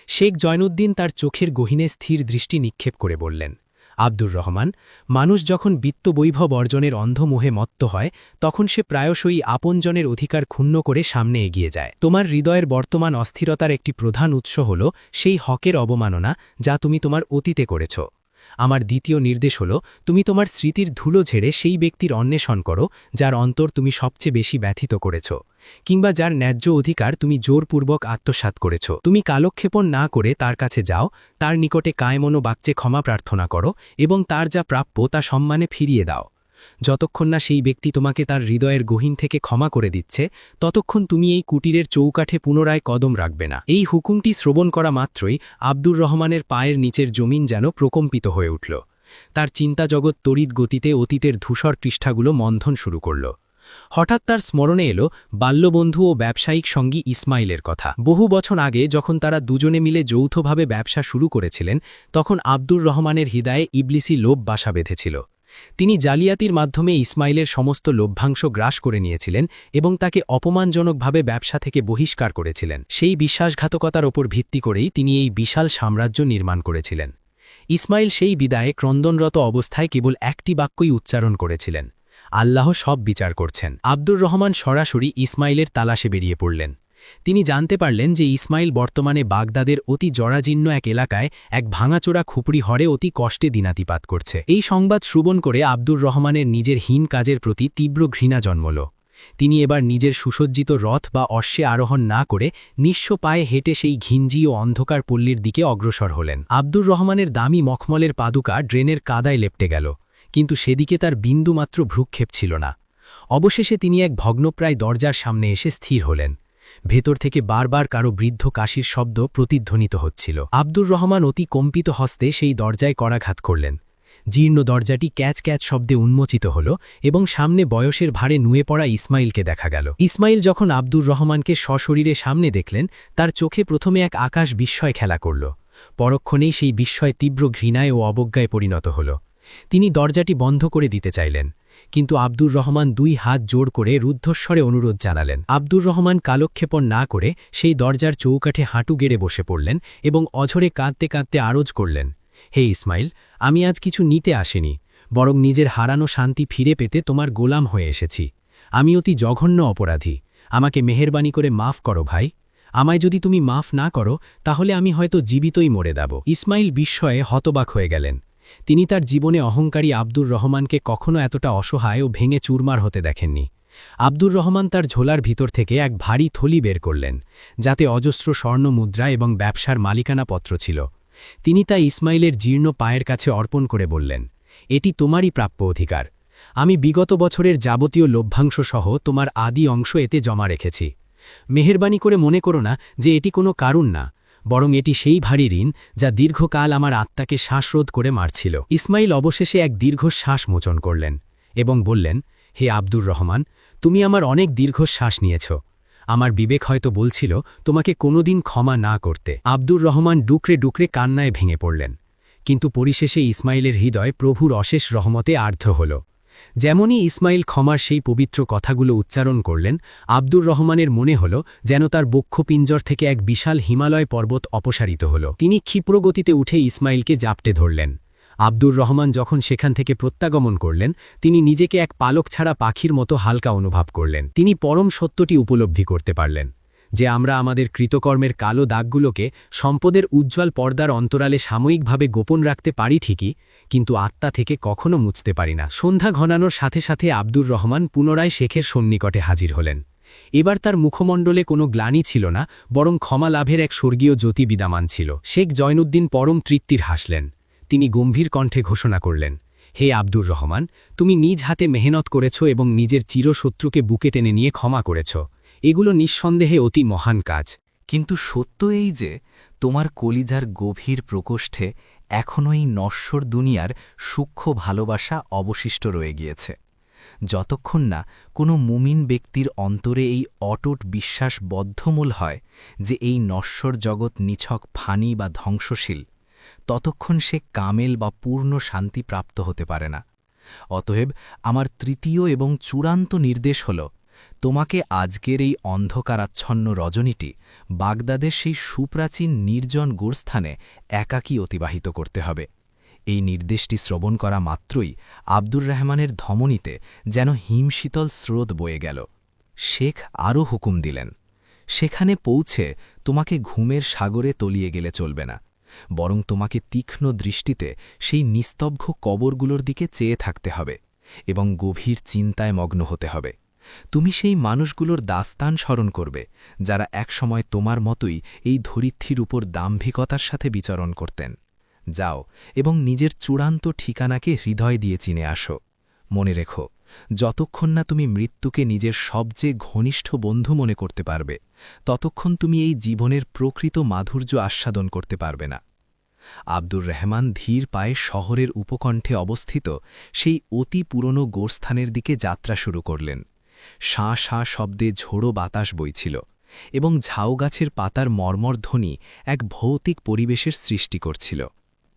শেখ জয়নুদ্দিন তার চোখের গহীনে স্থির দৃষ্টি নিক্ষেপ করে বললেন, আব্দুর রহমান, মানুষ যখন বিত্ত বৈভব অর্জনের অন্ধমোহে মত্ত হয় তখন সে প্রায়শই আপনজনের অধিকার ক্ষুণ্ণ করে সামনে এগিয়ে যায়। তোমার হৃদয়ের বর্তমান অস্থিরতার একটি প্রধান উৎস হল সেই হকের অবমাননা যা তুমি তোমার অতীতে করেছ। আমার দ্বিতীয় নির্দেশ হল, তুমি তোমার স্মৃতির ধুলো ঝেড়ে সেই ব্যক্তির অন্বেষণ করো যার অন্তর তুমি সবচেয়ে বেশি ব্যথিত করেছ, কিংবা যার ন্যায্য অধিকার তুমি জোরপূর্বক আত্মসাৎ করেছ। তুমি কালক্ষেপণ না করে তার কাছে যাও, তার নিকটে কায়মনো বাক্যে ক্ষমা প্রার্থনা করো এবং তার যা প্রাপ্য তা সম্মানে ফিরিয়ে দাও। যতক্ষণ না সেই ব্যক্তি তোমাকে তার হৃদয়ের গহীন থেকে ক্ষমা করে দিচ্ছে, ততক্ষণ তুমি এই কুটিরের চৌকাঠে পুনরায় কদম রাখবে না। এই হুকুমটি শ্রবণ করা মাত্রই আব্দুর রহমানের পায়ের নিচের জমিন যেন প্রকম্পিত হয়ে উঠল। তার চিন্তাজগৎ তড়িৎ গতিতে অতীতের ধূসর পৃষ্ঠাগুলো মন্থন শুরু করল। হঠাৎ তার স্মরণে এলো বাল্যবন্ধু ও ব্যবসায়িক সঙ্গী ইসমাইলের কথা। বহু বছর আগে যখন তারা দুজনে মিলে যৌথভাবে ব্যবসা শুরু করেছিলেন, তখন আব্দুর রহমানের হৃদয়ে ইবলিসি লোভ বাসা বেঁধেছিল। তিনি জালিয়াতির মাধ্যমে ইসমাইলের সমস্ত লভ্যাংশ গ্রাস করে নিয়েছিলেন এবং তাকে অপমানজনকভাবে ব্যবসা থেকে বহিষ্কার করেছিলেন। সেই বিশ্বাসঘাতকতার ওপর ভিত্তি করেই তিনি এই বিশাল সাম্রাজ্য নির্মাণ করেছিলেন। ইসমাইল সেই বিদায়ে ক্রন্দনরত অবস্থায় কেবল একটি বাক্যই উচ্চারণ করেছিলেন, আল্লাহ সব বিচার করছেন। আব্দুর রহমান সরাসরি ইসমাইলের তালাশে বেরিয়ে পড়লেন। তিনি জানতে পারলেন যে ইসমাইল বর্তমানে বাগদাদের অতি জরাজীর্ণ এক এলাকায় এক ভাঙাচোরা খুপড়ি হরে অতি কষ্টে দিনাতিপাত করছে। এই সংবাদ শ্রবণ করে আব্দুর রহমানের নিজের হীন কাজের প্রতি তীব্র ঘৃণা জন্মল। তিনি এবার নিজের সুসজ্জিত রথ বা অশ্বে আরোহণ না করে নিঃস্ব পায়ে হেঁটে সেই ঘিঞ্জি ও অন্ধকার পল্লীর দিকে অগ্রসর হলেন। আব্দুর রহমানের দামি মখমলের পাদুকা ড্রেনের কাদায় লেপ্টে গেল, কিন্তু সেদিকে তার বিন্দুমাত্র ভ্রুক্ষেপ ছিল না। অবশেষে তিনি এক ভগ্নপ্রায় দরজার সামনে এসে স্থির হলেন। ভেতর থেকে বারবার কারো বৃদ্ধ কাশির শব্দ প্রতিধ্বনিত হচ্ছিল। আব্দুর রহমান অতি কম্পিত হস্তে সেই দরজায় করাঘাত করলেন। জীর্ণ দরজাটি ক্যাচ ক্যাচ শব্দে উন্মোচিত হল এবং সামনে বয়সের ভারে নুয়ে পড়া ইসমাইলকে দেখা গেল। ইসমাইল যখন আব্দুর রহমানকে সশরীরে সামনে দেখলেন, তার চোখে প্রথমে এক আকাশ বিস্ময় খেলা করল। পরক্ষণেই সেই বিস্ময় তীব্র ঘৃণায় ও অবজ্ঞায় পরিণত হল। তিনি দরজাটি বন্ধ করে দিতে চাইলেন, কিন্তু আব্দুর রহমান 2 হাত জোর করে রুদ্ধস্বরে অনুরোধ জানালেন। আব্দুর রহমান কালক্ষেপণ না করে সেই দরজার চৌকাঠে হাঁটু গেড়ে বসে পড়লেন এবং অঝরে কাঁদতে কাঁদতে আরজ করলেন, হে ইসমাইল, আমি আজ কিছু নিতে আসিনি, বরং নিজের হারানো শান্তি ফিরে পেতে তোমার গোলাম হয়ে এসেছি। আমি অতি জঘন্য অপরাধী, আমাকে মেহেরবানি করে মাফ করো ভাই। আমায় যদি তুমি মাফ না করো তাহলে আমি হয়তো জীবিতই মরে যাব। ইসমাইল বিস্ময়ে হতবাক হয়ে গেলেন। তিনি তার জীবনে অহংকারী আব্দুর রহমানকে কখনো এতটা অসহায় ও ভেঙে চুরমার হতে দেখেননি। আব্দুর রহমান তার ঝোলার ভিতর থেকে এক ভারী থলি বের করলেন, যাতে অজস্র স্বর্ণ মুদ্রা এবং ব্যবসার মালিকানাপত্র ছিল। তিনি তা ইসমাইলের জীর্ণ পায়ের কাছে অর্পণ করে বললেন, এটি তোমারই প্রাপ্য অধিকার। আমি বিগত বছরের যাবতীয় লভ্যাংশ সহ তোমার আদি অংশ এতে জমা রেখেছি। মেহেরবানি করে মনে করো না যে এটি কোনো কারণ না, বরং এটি সেই ভারী ঋণ যা দীর্ঘকাল আমার আত্মাকে শ্বাসরোধ করে মারছিল। ইসমাইল অবশেষে এক দীর্ঘশ্বাস মোচন করলেন এবং বললেন, হে আব্দুর রহমান, তুমি আমার অনেক দীর্ঘশ্বাস নিয়েছ। আমার বিবেক হয়তো বলছিল তোমাকে কোনোদিন ক্ষমা না করতে। আব্দুর রহমান ডুকরে ডুকরে কান্নায় ভেঙে পড়লেন, কিন্তু পরিশেষে ইসমাইলের হৃদয় প্রভুর অশেষ রহমতে আর্দ্র হল। যেমনই ইসমাইল ক্ষমার সেই পবিত্র কথাগুলো উচ্চারণ করলেন, আব্দুর রহমানের মনে হল যেন তার বক্ষপিঞ্জর থেকে এক বিশাল হিমালয় পর্বত অপসারিত হল। তিনি ক্ষিপ্রগতিতে উঠে ইসমাইলকে জাপটে ধরলেন। আব্দুর রহমান যখন সেখান থেকে প্রত্যাগমন করলেন তিনি নিজেকে এক পালক ছাড়া পাখির মতো হালকা অনুভব করলেন। তিনি পরম সত্যটি উপলব্ধি করতে পারলেন যে আমরা আমাদের কৃতকর্মের কালো দাগগুলোকে সম্পদের উজ্জ্বল পর্দার অন্তরালে সাময়িকভাবে গোপন রাখতে পারি ঠিকই, কিন্তু আত্মা থেকে কখনো মুছতে পারি না। সন্ধ্যা ঘনানোর সাথে সাথে আব্দুর রহমান পুনরায় শেখের সন্নিকটে হাজির হলেন। এবার তার মুখমণ্ডলে কোনো গ্লানি ছিল না, বরং ক্ষমা লাভের এক স্বর্গীয় জ্যোতি বিদ্যমান ছিল। শেখ জয়নুদ্দিন পরম তৃপ্তির হাসলেন। তিনি গম্ভীর কণ্ঠে ঘোষণা করলেন, হে আব্দুর রহমান, তুমি নিজ হাতে মেহনত করেছ এবং নিজের চিরশত্রুকে বুকে টেনে নিয়ে ক্ষমা করেছ। এগুলো নিঃসন্দেহে অতি মহান কাজ। কিন্তু সত্য এই যে তোমার কলিজার গভীর প্রকোষ্ঠে এখনও এই নশ্বর দুনিয়ার সূক্ষ্ম ভালোবাসা অবশিষ্ট রয়ে গিয়েছে। যতক্ষণ না কোনো মুমিন ব্যক্তির অন্তরে এই অটুট বিশ্বাস বদ্ধমূল হয় যে এই নশ্বর জগৎ নিছক ফানি বা ধ্বংসশীল, ততক্ষণ সে কামেল বা পূর্ণ শান্তি প্রাপ্ত হতে পারে না। অতএব আমার তৃতীয় এবং চূড়ান্ত নির্দেশ হল, তোমাকে আজকের এই অন্ধকারাচ্ছন্ন রজনীটি বাগদাদের সেই সুপ্রাচীন নির্জন গোরস্থানে একাকী অতিবাহিত করতে হবে। এই নির্দেশটি শ্রবণ করা মাত্রই আব্দুর রহমানের ধমনীতে যেন হিমশীতল স্রোত বয়ে গেল। শেখ আরও হুকুম দিলেন, সেখানে পৌঁছে তোমাকে ঘুমের সাগরে তলিয়ে গেলে চলবে না, বরং তোমাকে তীক্ষ্ণ দৃষ্টিতে সেই নিস্তব্ধ কবরগুলোর দিকে চেয়ে থাকতে হবে এবং গভীর চিন্তায় মগ্ন হতে হবে। তুমি সেই মানুষগুলোর দাস্তান স্মরণ করবে যারা একসময় তোমার মতোই এই ধরিত্রীর উপর দাম্ভিকতার সাথে বিচরণ করতেন। যাও এবং নিজের চূড়ান্ত ঠিকানাকে হৃদয় দিয়ে চিনে আসো। মনে রেখো, যতক্ষণ না তুমি মৃত্যুকে নিজের সবচেয়ে ঘনিষ্ঠ বন্ধু মনে করতে পারবে, ততক্ষণ তুমি এই জীবনের প্রকৃত মাধুর্য আস্বাদন করতে পারবে না। আব্দুর রহমান ধীর পায়ে শহরের উপকণ্ঠে অবস্থিত সেই অতি পুরনো গোরস্থানের দিকে যাত্রা শুরু করলেন। শাঁ শাঁ শব্দে ঝোড়ো বাতাস বইছিল এবং ঝাউগাছের পাতার মর্মরধ্বনি এক ভৌতিক পরিবেশের সৃষ্টি করছিল।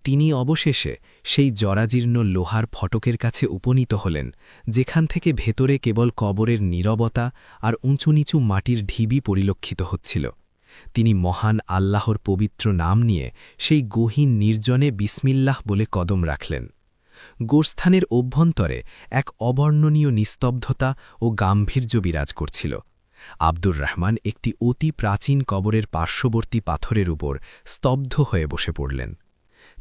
তিনি অবশেষে সেই জরাজীর্ণ লোহার ফটকের কাছে উপনীত হলেন, যেখান থেকে ভেতরে কেবল কবরের নীরবতা আর উঁচু নিচু মাটির ঢিবি পরিলক্ষিত হচ্ছিল। তিনি মহান আল্লাহর পবিত্র নাম নিয়ে সেই গহীন নির্জনে বিসমিল্লাহ বলে কদম রাখলেন। গোরস্থানের অভ্যন্তরে এক অবর্ণনীয় নিস্তব্ধতা ও গাম্ভীর্য বিরাজ করছিল। আব্দুর রহমান একটি অতি প্রাচীন কবরের পার্শ্ববর্তী পাথরের উপর স্তব্ধ হয়ে বসে পড়লেন।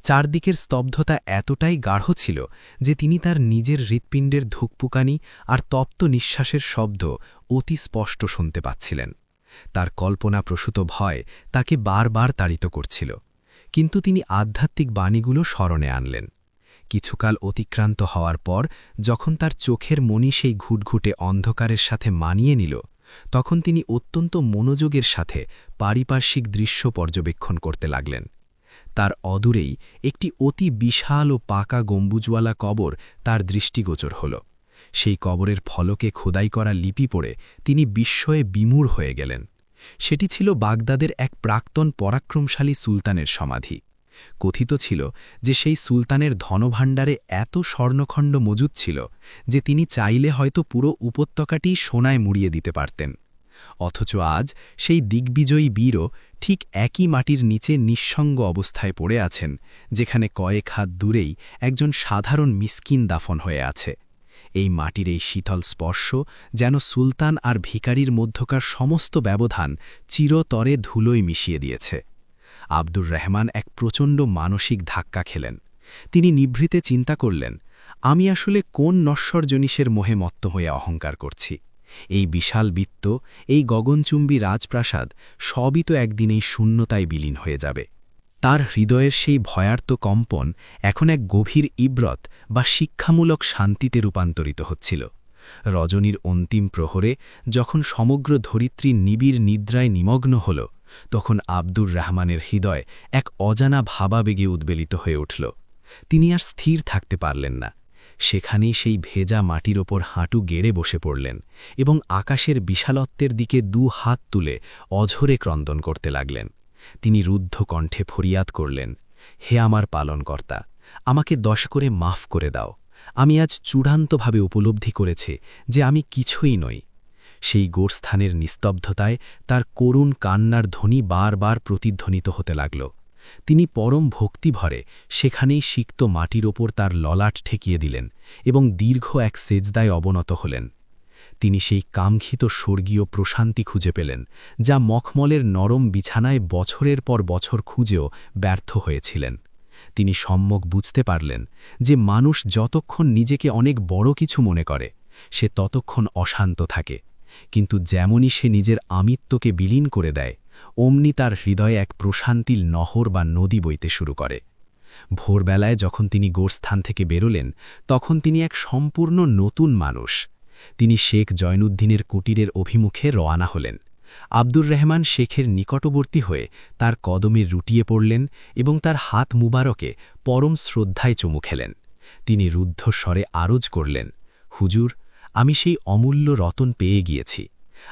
চারদিকের স্তব্ধতা এতটাই গাঢ় ছিল যে তিনি তার নিজের হৃৎপিণ্ডের ধুকপুকানি আর তপ্ত নিঃশ্বাসের শব্দ অতি স্পষ্ট শুনতে পাচ্ছিলেন। তার কল্পনাপ্রসূত ভয় তাকে বারবার তাড়িত করছিল, কিন্তু তিনি আধ্যাত্মিক বাণীগুলো স্মরণে আনলেন। কিছুকাল অতিক্রান্ত হওয়ার পর যখন তার চোখের মণি সেই ঘুটঘুটে অন্ধকারের সাথে মানিয়ে নিল, তখন তিনি অত্যন্ত মনোযোগের সাথে পারিপার্শ্বিক দৃশ্য পর্যবেক্ষণ করতে লাগলেন। তার অদূরেই একটি অতি বিশাল ও পাকা গম্বুজওয়ালা কবর তার দৃষ্টিগোচর হল। সেই কবরের ফলকে খোদাই করা লিপি পড়ে তিনি বিস্ময়ে বিমূঢ় হয়ে গেলেন। সেটি ছিল বাগদাদের এক প্রাক্তন পরাক্রমশালী সুলতানের সমাধি। কথিত ছিল যে সেই সুলতানের ধনভাণ্ডারে এত স্বর্ণখণ্ড মজুদ ছিল যে তিনি চাইলে হয়তো পুরো উপত্যকাটি সোনায় মুড়িয়ে দিতে পারতেন। অথচ আজ সেই দিগ্বিজয়ী বীরও ঠিক একই মাটির নিচে নিঃসঙ্গ অবস্থায় পড়ে আছেন, যেখানে কয়েক হাত দূরেই একজন সাধারণ মিসকিন দাফন হয়ে আছে। এই মাটির এই শীতল স্পর্শ যেন সুলতান আর ভিখারির মধ্যকার সমস্ত ব্যবধান চিরতরে ধুলোয় মিশিয়ে দিয়েছে। আব্দুর রহমান এক প্রচণ্ড মানসিক ধাক্কা খেলেন। তিনি নিভৃতে চিন্তা করলেন, আমি আসলে কোন নশ্বর জিনিসের মোহে মত্ত হয়ে অহংকার করছি? এই বিশাল বৃত্ত, এই গগনচুম্বী রাজপ্রাসাদ সবই তো একদিন এই শূন্যতায় বিলীন হয়ে যাবে। তার হৃদয়ের সেই ভয়ার্ত কম্পন এখন এক গভীর ইব্রত বা শিক্ষামূলক শান্তিতে রূপান্তরিত হচ্ছিল। রজনীর অন্তিম প্রহরে যখন সমগ্র ধরিত্রী নিবিড় নিদ্রায় নিমগ্ন হল, তখন আব্দুর রহমানের হৃদয় এক অজানা ভাবাবেগে উদ্বেলিত হয়ে উঠল। তিনি আর স্থির থাকতে পারলেন না। সেখানেই সেই ভেজা মাটির ওপর হাঁটু গেড়ে বসে পড়লেন এবং আকাশের বিশালত্বের দিকে দু হাত তুলে অঝরে ক্রন্দন করতে লাগলেন। তিনি রুদ্ধ কণ্ঠে ফরিয়াদ করলেন, হে আমার পালনকর্তা, আমাকে দয়া করে মাফ করে দাও। আমি আজ চূড়ান্তভাবে উপলব্ধি করেছি যে আমি কিছুই নই। সেই গোরস্থানের নিস্তব্ধতায় তার করুণ কান্নার ধ্বনি বারবার প্রতিধ্বনিত হতে লাগল, তিনি পরম ভক্তিভরে সেখানেই সিক্ত মাটির ওপর তার ললাট ঠেকিয়ে দিলেন এবং দীর্ঘ এক সেজদায় অবনত হলেন। তিনি সেই কাঙ্ক্ষিত স্বর্গীয় প্রশান্তি খুঁজে পেলেন, যা মখমলের নরম বিছানায় বছরের পর বছর খুঁজেও ব্যর্থ হয়েছিলেন। তিনি সম্যক বুঝতে পারলেন যে মানুষ যতক্ষণ নিজেকে অনেক বড় কিছু মনে করে, সে ততক্ষণ অশান্ত থাকে, কিন্তু যেমনই সে নিজের আমিত্বকে বিলীন করে দেয়, অমনি তার হৃদয়ে এক প্রশান্তির নহর বা নদী বইতে শুরু করে। ভোরবেলায় যখন তিনি গোরস্থান থেকে বেরোলেন, তখন তিনি এক সম্পূর্ণ নতুন মানুষ। তিনি শেখ জয়নুদ্দিনের কুটিরের অভিমুখে রওনা হলেন। আব্দুর রহমান শেখের নিকটবর্তী হয়ে তার কদমে রুটিয়ে পড়লেন এবং তার হাত মুবারকে পরম শ্রদ্ধায় চুমু খেলেন। তিনি রুদ্ধস্বরে আরজ করলেন, হুজুর, আমি সেই অমূল্য রতন পেয়ে গিয়েছি।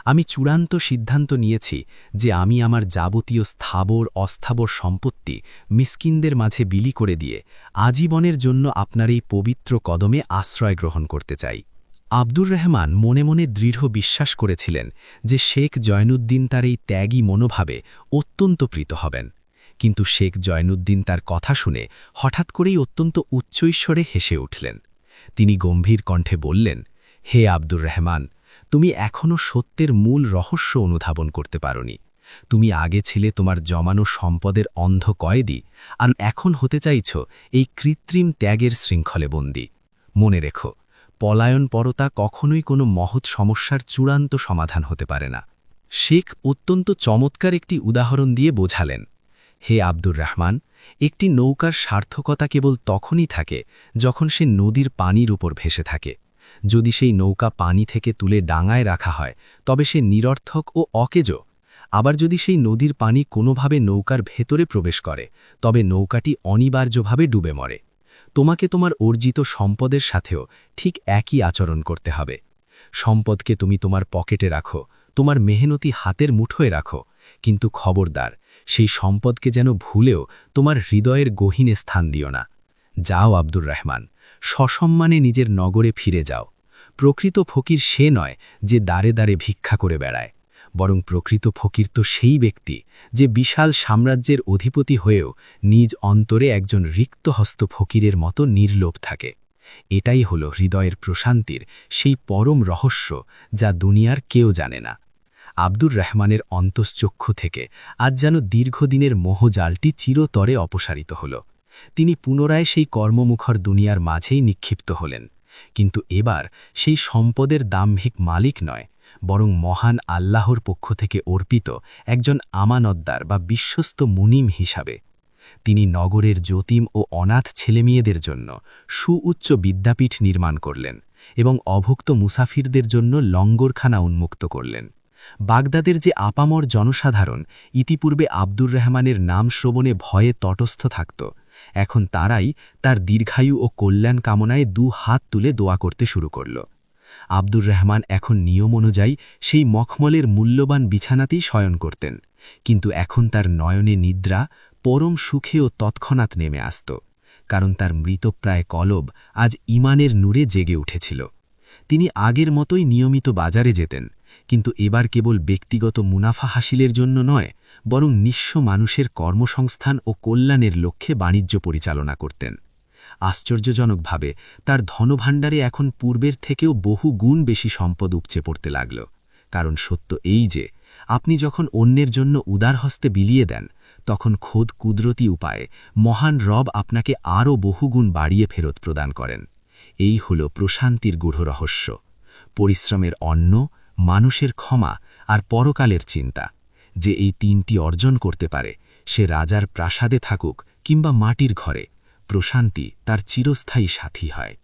আমি চূড়ান্ত সিদ্ধান্ত নিয়েছি যে আমি আমার যাবতীয় স্থাবর অস্থাবর সম্পত্তি মিসকিনদের মাঝে বিলি করে দিয়ে আজীবনের জন্য আপনার এই পবিত্র কদমে আশ্রয় গ্রহণ করতে চাই। আব্দুর রহমান মনে মনে দৃঢ় বিশ্বাস করেছিলেন যে শেখ জয়নুদ্দিন তার এই ত্যাগী মনোভাবে অত্যন্ত প্রীত হবেন, কিন্তু শেখ জয়নুদ্দিন তার কথা শুনে হঠাৎ করেই অত্যন্ত উচ্চৈশ্বরে হেসে উঠলেন। তিনি গম্ভীর কণ্ঠে বললেন, হে আব্দুর রহমান, তুমি এখনও সত্যের মূল রহস্য অনুধাবন করতে পারোনি। তুমি আগে ছিলে তোমার জমানো সম্পদের অন্ধ কয়েদি, আর এখন হতে চাইছ এই কৃত্রিম ত্যাগের শৃঙ্খলে বন্দী। মনে রেখো, পলায়নপরতা কখনোই কোনো মহৎ সমস্যার চূড়ান্ত সমাধান হতে পারে না। শেখ অত্যন্ত চমৎকার একটি উদাহরণ দিয়ে বোঝালেন, হে আব্দুর রহমান, একটি নৌকার সার্থকতা কেবল তখনই থাকে যখন সে নদীর পানির উপর ভেসে থাকে। যদি সেই নৌকা পানি থেকে তুলে ডাঙায় রাখা হয়, তবে সে নিরর্থক ও অকেজো। আবার যদি সেই নদীর পানি কোনোভাবে নৌকার ভেতরে প্রবেশ করে, তবে নৌকাটি অনিবার্যভাবে ডুবে মরে। তোমাকে তোমার অর্জিত সম্পদের সাথেও ঠিক একই আচরণ করতে হবে। সম্পদকে তুমি তোমার পকেটে রাখো, তোমার মেহনতি হাতের মুঠোয় রাখো, কিন্তু খবরদার, সেই সম্পদকে যেন ভুলেও তোমার হৃদয়ের গহীনে স্থান দিও না। যাও আব্দুর রহমান, সসম্মানে নিজের নগরে ফিরে যাও। প্রকৃত ফকির সে নয় যে দ্বারে দ্বারে ভিক্ষা করে বেড়ায়, বরং প্রকৃত ফকির তো সেই ব্যক্তি যে বিশাল সাম্রাজ্যের অধিপতি হয়েও নিজ অন্তরে একজন রিক্তহস্ত ফকিরের মতো নির্লোভ থাকে। এটাই হল হৃদয়ের প্রশান্তির সেই পরম রহস্য, যা দুনিয়ার কেউ জানে না। আব্দুর রহমানের অন্তশ্চক্ষু থেকে আজ যেন দীর্ঘদিনের মোহজালটি চিরতরে অপসারিত হল। তিনি পুনরায় সেই কর্মমুখর দুনিয়ার মাঝেই নিক্ষিপ্ত হলেন, কিন্তু এবার সেই সম্পদের দাম্ভিক মালিক নয়, বরং মহান আল্লাহর পক্ষ থেকে অর্পিত একজন আমানতদার বা বিশ্বস্ত মুনিম হিসাবে। তিনি নগরের যতীম ও অনাথ ছেলেমেয়েদের জন্য সুউচ্চ বিদ্যাপীঠ নির্মাণ করলেন এবং অভুক্ত মুসাফিরদের জন্য লঙ্গরখানা উন্মুক্ত করলেন। বাগদাদের যে আপামর জনসাধারণ ইতিপূর্বে আব্দুর রহমানের নাম শ্রবণে ভয়ে তটস্থ থাকত, এখন তারাই তার দীর্ঘায়ু ও কল্যাণ কামনায় 2 হাত তুলে দোয়া করতে শুরু করল। আব্দুর রহমান এখন নিয়ম অনুযায়ী সেই মখমলের মূল্যবান বিছানাতেই শয়ন করতেন, কিন্তু এখন তার নয়নে নিদ্রা পরম সুখে ও তৎক্ষণাৎ নেমে আসত, কারণ তার মৃতপ্রায় কলব আজ ঈমানের নূরে জেগে উঠেছিল। তিনি আগের মতোই নিয়মিত বাজারে যেতেন, কিন্তু এবার কেবল ব্যক্তিগত মুনাফা হাসিলের জন্য নয়, বরং নিঃস্ব মানুষের কর্মসংস্থান ও কল্যাণের লক্ষ্যে বাণিজ্য পরিচালনা করতেন। আশ্চর্যজনকভাবে তার ধনভাণ্ডারে এখন পূর্বের থেকেও বহু গুণ বেশি সম্পদ উপচে পড়তে লাগল। কারণ সত্য এই যে, আপনি যখন অন্যের জন্য উদার হস্তে বিলিয়ে দেন, তখন খোদ কুদরতি উপায়ে মহান রব আপনাকে আরও বহুগুণ বাড়িয়ে ফেরত প্রদান করেন। এই হল প্রশান্তির গূঢ় রহস্য, পরিশ্রমের অন্ন, মানুষের ক্ষমা আর পরকালের চিন্তা। যে এই 3টি অর্জন করতে পারে, সে রাজার প্রাসাদে থাকুক কিংবা মাটির ঘরে, প্রশান্তি তার চিরস্থায়ী সাথী হয়।